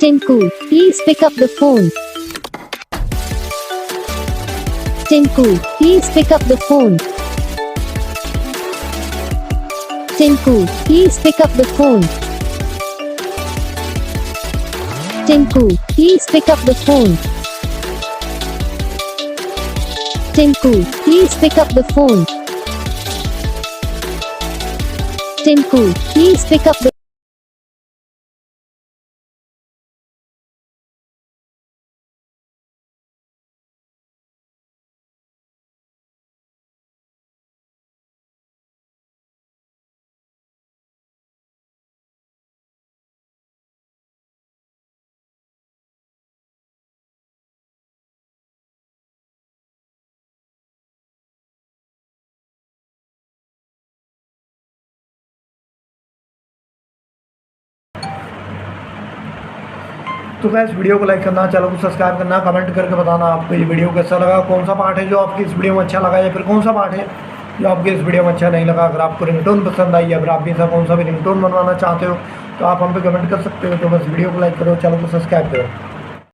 Tinku, please pick up the phone. Tinku, please pick up the phone. Tinku, please pick up the phone. Tinku, please pick up the phone. Tinku, please pick up the phone. Tinku, please pick up the तो gas video को like करना, channel को subscribe करना, comment करके बताना आपको ये video कैसा लगा, कौन सा पार्ट है जो आपकी इस वीडियो में अच्छा लगा या फिर कौन सा पार्ट है जो आपके इस वीडियो में अच्छा नहीं लगा। अगर आपको रिंगटोन पसंद आई या फिर आप भी ऐसा कौन सा भी रिंगटोन बनवाना चाहते हो तो आप हम पे कमेंट कर सकते हो। तो बस वीडियो को लाइक करो, चैनल को सब्सक्राइब करो।